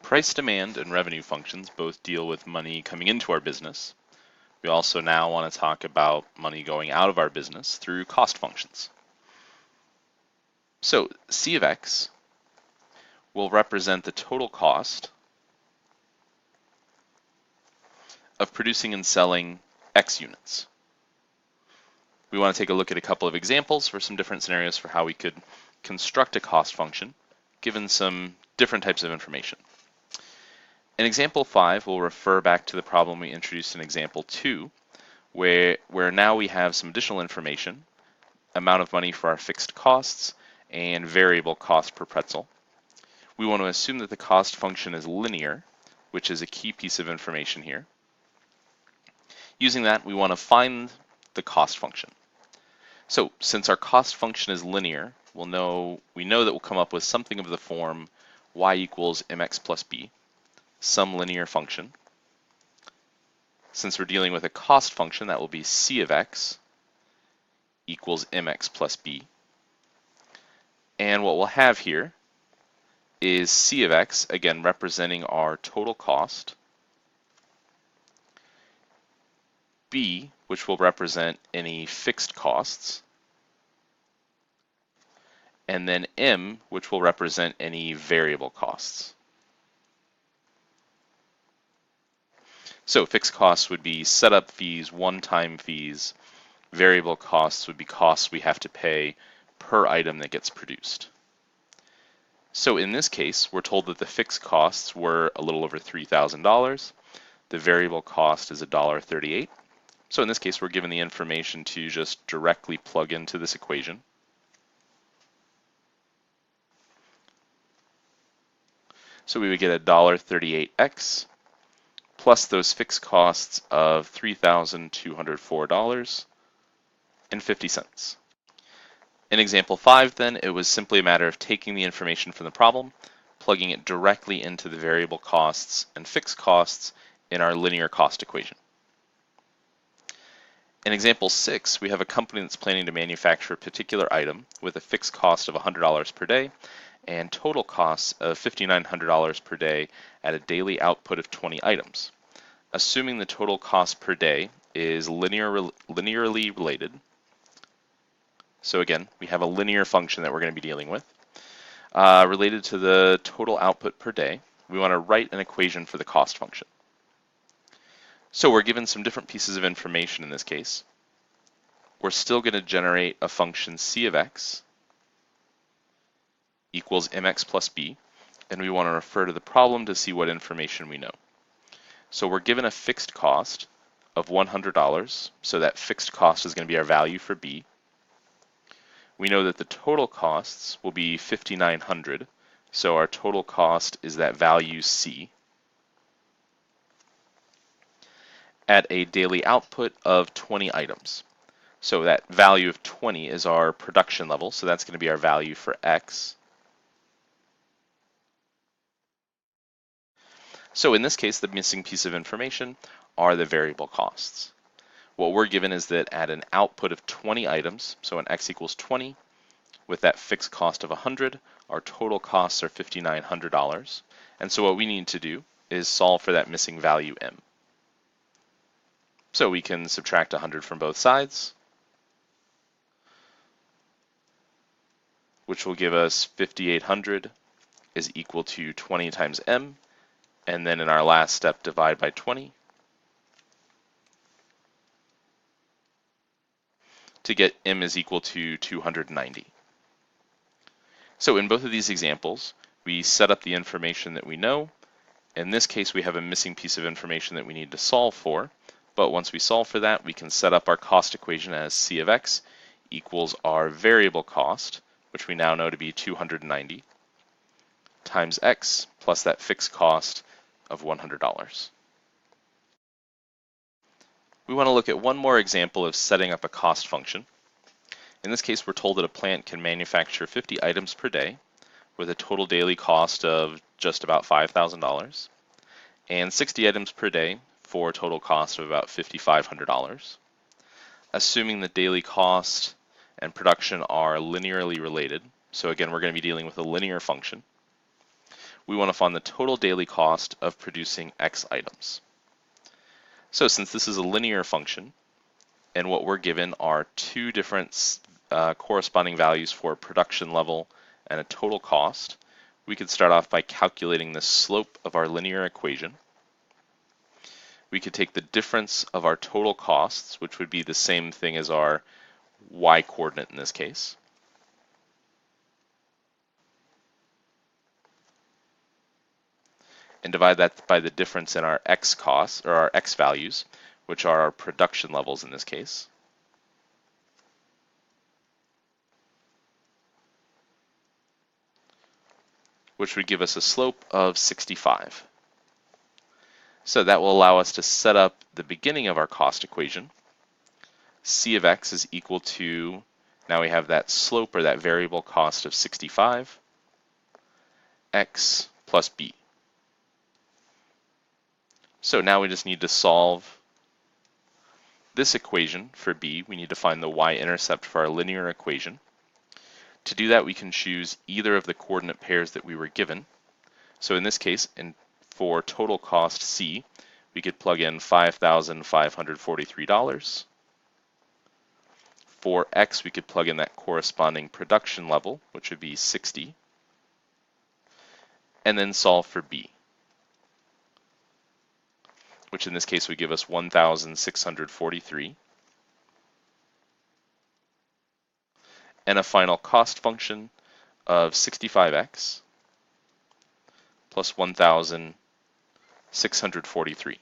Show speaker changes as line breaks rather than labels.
Price demand and revenue functions both deal with money coming into our business. We also now want to talk about money going out of our business through cost functions. So C of X will represent the total cost of producing and selling X units. We want to take a look at a couple of examples for some different scenarios for how we could construct a cost function given some different types of information. In example 5, we'll refer back to the problem we introduced in example 2, where now we have some additional information, amount of money for our fixed costs, and variable cost per pretzel. We want to assume that the cost function is linear, which is a key piece of information here. Using that, we want to find the cost function. So since our cost function is linear, we know that we'll come up with something of the form y equals mx plus b, some linear function. Since we're dealing with a cost function, that will be c of x equals mx plus b. And what we'll have here is c of x, again representing our total cost, b, which will represent any fixed costs, and then m, which will represent any variable costs. So fixed costs would be setup fees, one-time fees. Variable costs would be costs we have to pay per item that gets produced. So in this case, we're told that the fixed costs were a little over $3,000. The variable cost is $1.38. So in this case, we're given the information to just directly plug into this equation. So we would get $1.38x plus those fixed costs of $3,204.50. In example 5, then, it was simply a matter of taking the information from the problem, plugging it directly into the variable costs and fixed costs in our linear cost equation. In example 6, we have a company that's planning to manufacture a particular item with a fixed cost of $100 per day and total costs of $5,900 per day at a daily output of 20 items. Assuming the total cost per day is linearly related, so again, we have a linear function that we're going to be dealing with, related to the total output per day, we want to write an equation for the cost function. So we're given some different pieces of information in this case. We're still going to generate a function c of x equals mx plus b, and we want to refer to the problem to see what information we know. So we're given a fixed cost of $100, so that fixed cost is going to be our value for b. We know that the total costs will be $5,900, so our total cost is that value c, at a daily output of 20 items. So that value of 20 is our production level, so that's going to be our value for x. So in this case, the missing piece of information are the variable costs. What we're given is that at an output of 20 items, so when x equals 20, with that fixed cost of 100, our total costs are $5,900. And so what we need to do is solve for that missing value m. So we can subtract 100 from both sides, which will give us 5,800 is equal to 20 times m, and then in our last step, divide by 20 to get m is equal to 290. So in both of these examples, we set up the information that we know. In this case, we have a missing piece of information that we need to solve for. But once we solve for that, we can set up our cost equation as c of x equals our variable cost, which we now know to be 290, times x plus that fixed cost of $100. We want to look at one more example of setting up a cost function. In this case, we're told that a plant can manufacture 50 items per day with a total daily cost of just about $5,000 and 60 items per day for a total cost of about $5,500. Assuming the daily cost and production are linearly related, so again, we're going to be dealing with a linear function, we want to find the total daily cost of producing X items. So since this is a linear function, and what we're given are two different corresponding values for production level and a total cost, we could start off by calculating the slope of our linear equation. We could take the difference of our total costs, which would be the same thing as our y coordinate in this case, and divide that by the difference in our x costs, or our x values, which are our production levels in this case. Which would give us a slope of 65. So that will allow us to set up the beginning of our cost equation. C of x is equal to, now we have that slope or that variable cost of 65, x plus b. So now we just need to solve this equation for b. We need to find the y-intercept for our linear equation. To do that, we can choose either of the coordinate pairs that we were given. So in this case, for total cost C, we could plug in $5,543. For X, we could plug in that corresponding production level, which would be 60, and then solve for B, which in this case would give us 1,643. And a final cost function of 65x plus 1,643.